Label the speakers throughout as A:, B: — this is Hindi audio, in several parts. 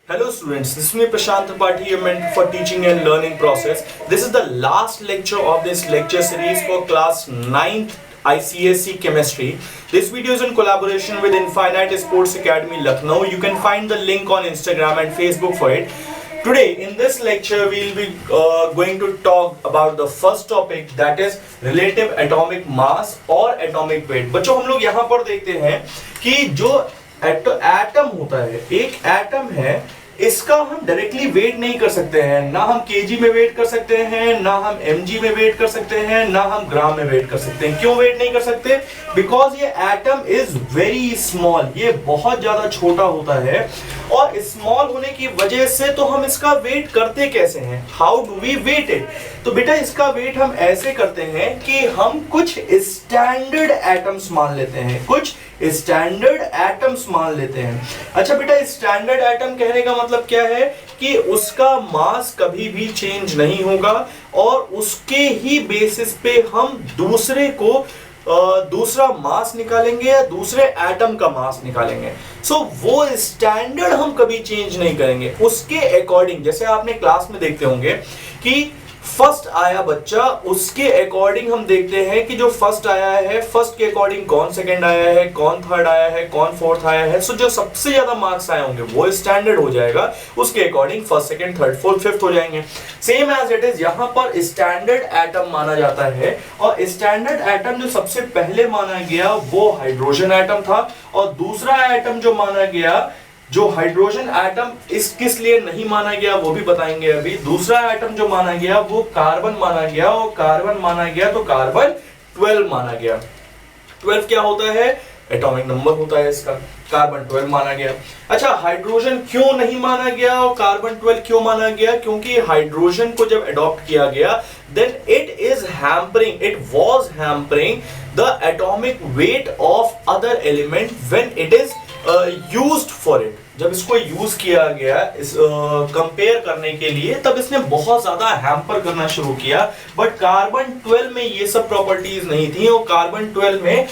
A: Hello students, this is me Prashant Tripathi, your mentor for teaching and learning process. This is the last lecture of this lecture series for class 9th ICSE chemistry. This video is in collaboration with Infinite Sports Academy Lucknow. You can find the link on Instagram and Facebook for it. Today in this lecture we will be going to talk about the first topic, that is relative atomic mass or atomic weight. बच्चों हम लोग यहाँ पर देखते हैं कि जो एटम होता है, एक एटम है, इसका हम डायरेक्टली वेट नहीं कर सकते हैं, ना हम केजी में वेट कर सकते हैं, ना हम एमजी में वेट कर सकते हैं, ना हम ग्राम में वेट कर सकते हैं। क्यों वेट नहीं कर सकते? बिकॉज ये एटम इज वेरी स्मॉल, ये बहुत ज्यादा छोटा होता है और स्मॉल होने की वजह से तो हम इसका वेट करते कैसे हैं? How do we weight it? तो बेटा इसका वेट हम ऐसे करते हैं कि हम कुछ स्टैंडर्ड एटम्स मान लेते हैं, कुछ स्टैंडर्ड एटम्स मान लेते हैं। अच्छा बेटा, स्टैंडर्ड एटम कहने का मतलब क्या है कि उसका मास कभी भी चेंज नहीं होगा और उसके ही बेसिस पे हम दूसरा मास निकालेंगे या दूसरे एटम का मास निकालेंगे। सो वो स्टैंडर्ड हम कभी चेंज नहीं करेंगे, उसके अकॉर्डिंग। जैसे आपने क्लास में देखते होंगे कि फर्स्ट आया बच्चा, उसके अकॉर्डिंग हम देखते हैं कि जो फर्स्ट आया है, फर्स्ट के अकॉर्डिंग कौन सेकंड आया है, कौन थर्ड आया है, कौन फोर्थ आया है। सो जो सबसे ज्यादा मार्क्स आए होंगे वो स्टैंडर्ड हो जाएगा, उसके according first second third fourth fifth हो जाएंगे। सेम एज इट इज यहाँ पर स्टैंडर्ड एटम माना जाता है और स्टैंडर्ड एटम जो सबसे पहले माना गया वो हाइड्रोजन एटम था और दूसरा एटम जो माना गया, जो हाइड्रोजन एटम किस लिए नहीं माना गया वो भी बताएंगे अभी। दूसरा एटम जो माना गया वो कार्बन माना गया और कार्बन माना गया तो कार्बन 12 माना गया। 12 क्या होता है? एटॉमिक नंबर होता है इसका। कार्बन 12 माना गया। अच्छा, हाइड्रोजन क्यों नहीं माना गया और कार्बन 12 क्यों माना गया? क्योंकि हाइड्रोजन को जब अडॉप्ट किया गया then it was hampering the atomic weight of other element when it is used for it. जब इसको यूज किया गया कंपेयर करने के लिए, तब इसने बहुत ज्यादा हैम्पर करना शुरू किया। बट कार्बन 12 में ये सब प्रॉपर्टीज नहीं थी और कार्बन 12 में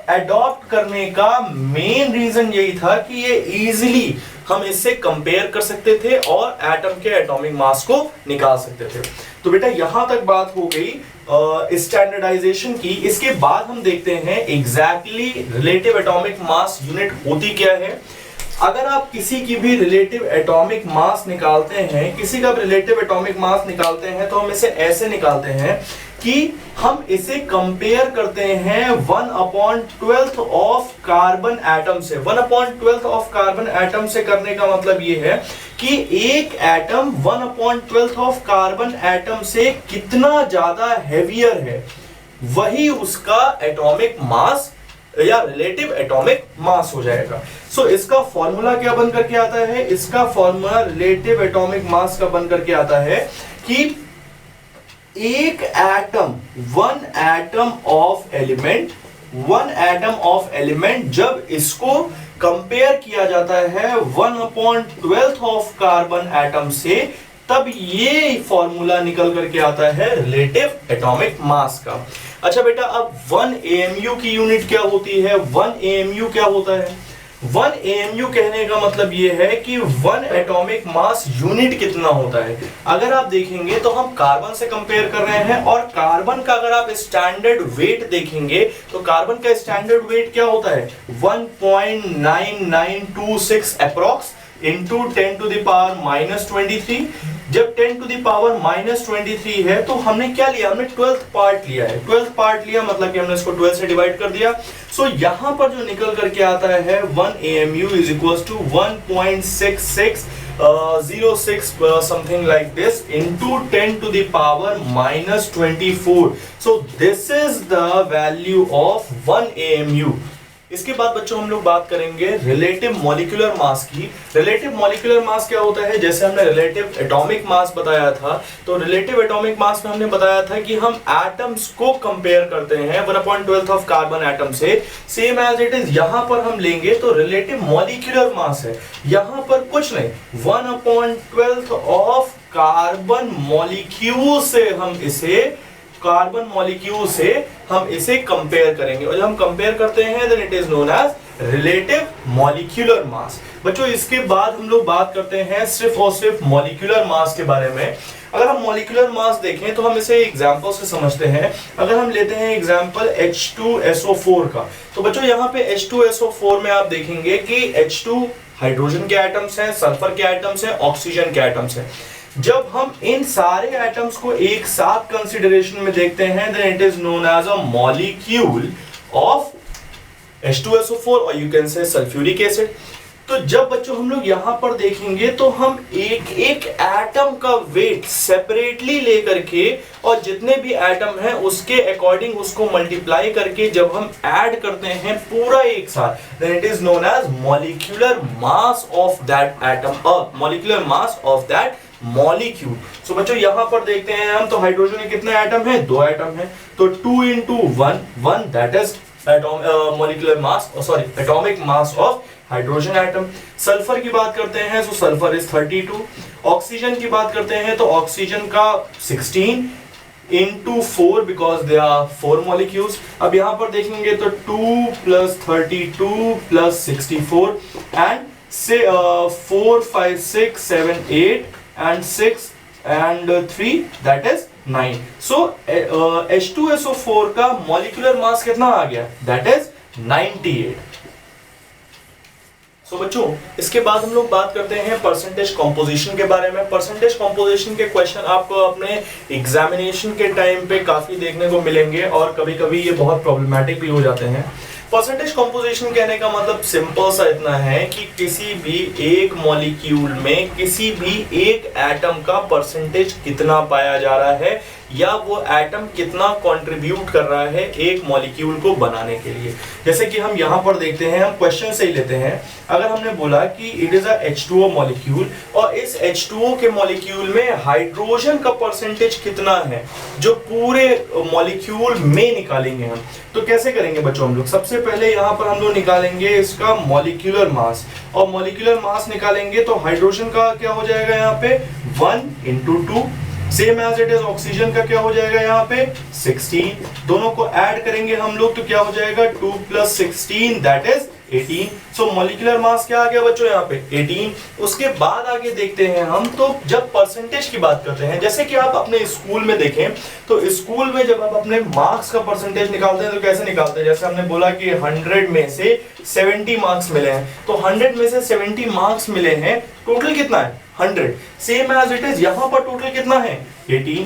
A: अडॉप्ट करने का मेन रीजन यही था कि ये इजीली हम इससे कंपेयर कर सकते थे और एटम के एटॉमिक मास को निकाल सकते थे। तो बेटा यहां तक बात हो गई स्टैंडर्डाइजेशन की। इसके बाद हम देखते हैं exactly relative atomic mass unit होती क्या है। अगर आप किसी की भी रिलेटिव एटॉमिक मास निकालते हैं, किसी का भी रिलेटिव एटॉमिक मास निकालते हैं, तो हम इसे ऐसे निकालते हैं कि हम इसे कंपेयर करते हैं 1/12 ऑफ कार्बन एटम से। 1/12 ऑफ कार्बन एटम से करने का मतलब ये है कि एक एटम 1/12 ऑफ कार्बन एटम से कितना ज्यादा हेवियर है, वही उसका एटॉमिक मास या रिलेटिव एटॉमिक मास हो जाएगा। सो इसका फॉर्मूला क्या बन करके आता है? इसका फॉर्मूला रिलेटिव एटॉमिक मास का बन करके आता है कि एक atom, one atom of element जब इसको कंपेयर किया जाता है 1/12 ऑफ कार्बन एटम से, तब ये फॉर्मूला निकल करके आता है रिलेटिव एटॉमिक मास का। अच्छा बेटा, अब 1 AMU की यूनिट क्या होती है? 1 AMU क्या होता है? 1 AMU कहने का मतलब ये है कि 1 एटॉमिक मास यूनिट कितना होता है। अगर आप देखेंगे तो हम कार्बन से कंपेयर कर रहे हैं और कार्बन का अगर आप स्टैंडर्ड वेट देखेंगे तो कार्बन का स्टैंडर्ड वेट क्या होता है? 1.9926 approx into 10 to the power -23। जब 10 to the power -23 है तो हमने क्या लिया? हमने 12th पार्ट लिया है। 12th पार्ट लिया मतलब कि हमने इसको 12 से डिवाइड कर दिया। सो यहां पर जो निकल करके आता है 1 AMU is equal to 1.6606 something like this into 10 to the power -24। So this is the value of 1 AMU। इसके बाद बच्चों हम लोग बात करेंगे रिलेटिव मॉलिक्यूलर मास की। रिलेटिव मॉलिक्यूलर मास क्या होता है? जैसे हमने रिलेटिव एटॉमिक मास बताया था, तो रिलेटिव एटॉमिक मास में हमने बताया था कि हम एटम्स को कंपेयर करते हैं 1/12 ऑफ कार्बन एटम से। सेम एज इट इज यहां पर हम लेंगे तो रिलेटिव मॉलिक्यूलर मास है, यहां पर कुछ नहीं, 1/12 ऑफ कार्बन मॉलिक्यूल से हम इसे कंपेयर करेंगे और जब हम कंपेयर करते हैं then it is known as relative molecular mass. बच्चों इसके बाद हम लोग बात करते हैं सिर्फ और सिर्फ मॉलिक्यूलर मास के बारे में। अगर हम मॉलिक्यूलर मास देखें तो हम इसे एग्जांपल से समझते हैं। अगर हम लेते हैं एग्जांपल H2SO4 का, तो बच्चों यहाँ पे H2SO4 में आप देखेंगे कि H2 हाइड्रोजन के एटम्स हैं, सल्फर के एटम्स हैं, ऑक्सीजन के एटम्स हैं। जब हम इन सारे एटम्स को एक साथ कंसीडरेशन में देखते हैं, then it is known as a molecule of H2SO4 और you can say sulphuric acid. तो जब बच्चों हम लोग यहां पर देखेंगे तो हम एक एक एटम का वेट सेपरेटली लेकर के और जितने भी एटम हैं उसके अकॉर्डिंग उसको मल्टीप्लाई करके जब हम ऐड करते हैं पूरा एक साथ, then it is known as molecular mass of that atom और molecular mass of that molecule. So बच्चों यहां पर देखते हैं हम, तो हाइड्रोजन में कितने एटम हैं? 2 एटम हैं, तो 2 into 1 that is molecular mass, sorry atomic mass of hydrogen atom. Sulphur की बात करते हैं तो सल्फर इज 32। ऑक्सीजन की बात करते हैं तो ऑक्सीजन का 16 into 4 because they are 4 molecules. अब यहां पर देखेंगे तो 2 + 32 + 64 एंड से 4 5 6 7 8 and 6 and 3 that is 9. So H2SO4 का मॉलिक्यूलर मास कितना आ गया? That is 98. So बच्चों इसके बाद हम लोग बात करते हैं परसेंटेज कॉम्पोजिशन के बारे में। परसेंटेज कॉम्पोजिशन के क्वेश्चन आपको अपने एग्जामिनेशन के टाइम पे काफी देखने को मिलेंगे और कभी-कभी ये बहुत प्रॉब्लमैटिक भी हो जाते हैं। परसेंटेज कॉम्पोजिशन कहने का मतलब सिंपल सा इतना है कि किसी भी एक मॉलिक्यूल में किसी भी एक एटम का परसेंटेज कितना पाया जा रहा है या वो एटम कितना कंट्रीब्यूट कर रहा है एक मॉलिक्यूल को बनाने के लिए। जैसे कि हम यहाँ पर देखते हैं, हम क्वेश्चन से ही लेते हैं। अगर हमने बोला कि it is a H2O molecule और इस H2O के मॉलिक्यूल में हाइड्रोजन का परसेंटेज कितना है जो पूरे मॉलिक्यूल में निकालेंगे हम, तो कैसे करेंगे बच्चों हम लोग? सबसे पहले यहाँ पर हम लोग निकालेंगे इसका मॉलिक्यूलर मास, और मॉलिक्यूलर मास निकालेंगे तो हाइड्रोजन का क्या हो जाएगा यहाँ पे 1 into 2, same as it is oxygen का क्या हो जाएगा यहाँ पे 16। दोनों को ऐड करेंगे हम लोग तो क्या हो जाएगा 2 + 16 that is 18। So molecular mass क्या आ गया बच्चों यहाँ पे 18। उसके बाद आगे देखते हैं हम, तो जब परसेंटेज की बात करते हैं, जैसे कि आप अपने स्कूल में देखें तो स्कूल में जब आप अपने मार्क्स का परसेंटेज निकालते हैं तो कैसे निकालते हैं? जैसे हमने बोला कि 100 में से 70 मार्क्स मिले हैं, तो 100 में से 70 मार्क्स मिले हैं, टोटल कितना है 100। सेम एज इट इज यहाँ पर टोटल कितना है 18।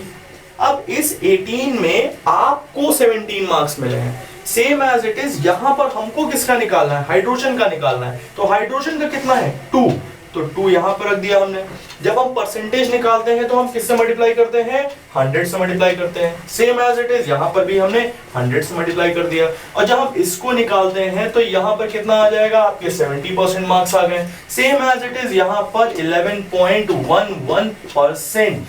A: अब इस 18 में आपको 17 मार्क्स मिले हैं, सेम एज इट इज यहां पर हमको किसका निकालना है? हाइड्रोजन का निकालना है। तो हाइड्रोजन का कितना है 2, तो 2 यहां पर रख दिया हमने। जब हम परसेंटेज निकालते हैं तो हम किससे मल्टीप्लाई करते हैं? 100 से मल्टीप्लाई करते हैं। सेम एज इट इज यहां पर भी हमने 100 से मल्टीप्लाई कर दिया। और जब हम इसको निकालते हैं तो यहां पर कितना आ जाएगा? आपके 70% मार्क्स आ गए। सेम एज इट इज यहां पर 11.11%।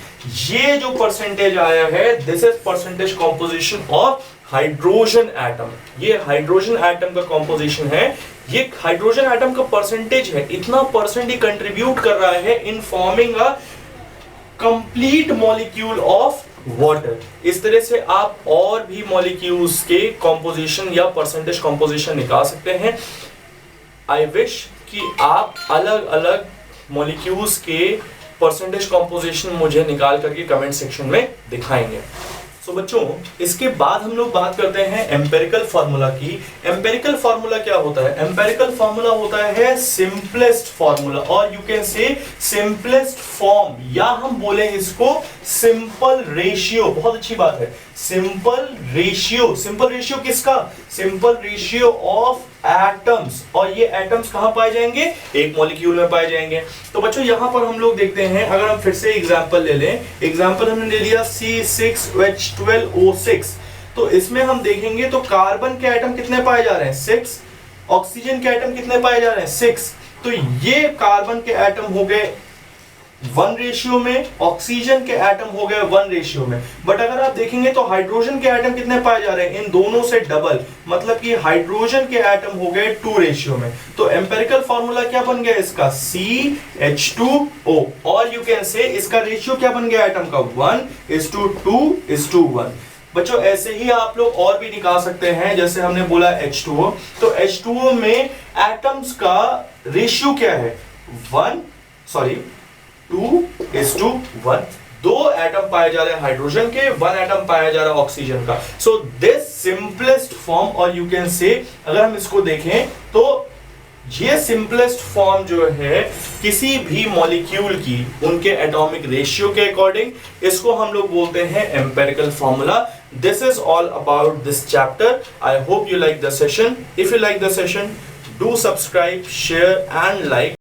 A: ये जो परसेंटेज आया है this is percentage composition of hydrogen atom. ये हाइड्रोजन एटम का कॉम्पोजिशन है, ये हाइड्रोजन एटम का परसेंटेज है, इतना परसेंट ही कंट्रीब्यूट कर रहा है in forming a complete molecule of water. इस तरह से आप और भी मॉलिक्यूल्स के कॉम्पोजिशन या परसेंटेज कॉम्पोजिशन निकाल सकते हैं। आई विश कि आप अलग अलग मॉलिक्यूल्स के परसेंटेज कॉम्पोजिशन मुझे निकाल करके कमेंट सेक्शन में दिखाएंगे। सो बच्चों इसके बाद हम लोग बात करते हैं एम्पिरिकल फार्मूला की। एम्पिरिकल फार्मूला क्या होता है? एम्पिरिकल फार्मूला होता है सिंपलेस्ट फार्मूला और यू कैन से सिंपलेस्ट फॉर्म, या हम बोले इसको सिंपल रेशियो। बहुत अच्छी बात है, सिंपल रेशियो। सिंपल रेशियो किसका? Simple ratio of atoms. और ये एटम्स कहां पाए जाएंगे? एक मॉलिक्यूल में पाए जाएंगे। तो बच्चों यहां पर हम लोग देखते हैं, अगर हम फिर से एग्जांपल ले लें, एग्जांपल हमने ले लिया C6H12O6, तो इसमें हम देखेंगे तो कार्बन के एटम कितने पाए जा रहे हैं 6, ऑक्सीजन के एटम कितने पाए जा रहे हैं 6। तो ये कार्बन के एटम हो गए 1 रेशियो में, ऑक्सीजन के एटम हो गए 1 रेशियो में। बट अगर आप देखेंगे तो हाइड्रोजन के एटम कितने पाए जा रहे हैं? इन दोनों से डबल, मतलब कि हाइड्रोजन के एटम हो गए 2 रेशियो में। तो एम्पिरिकल फार्मूला क्या बन गया इसका? CH2O। और यू कैन से इसका रेशियो क्या बन गया एटम का? 1:2:1। बच्चों ऐसे ही आप लोग और भी निकाल सकते हैं, जैसे हमने बोला H2O, तो H2O में एटम्स का रेशियो क्या है, 2:1, 2 एटम पाए जा रहे हैं हाइड्रोजन के, 1 एटम पाया जा रहा है ऑक्सीजन का। सो दिस सिंपलेस्ट फॉर्म, और यू कैन से अगर हम इसको देखें तो ये सिंपलेस्ट फॉर्म जो है किसी भी मॉलिक्यूल की उनके एटॉमिक रेशियो के अकॉर्डिंग, इसको हम लोग बोलते हैं empirical formula. This is all about this chapter. I hope you like the session. If you like the session, do subscribe, share and like.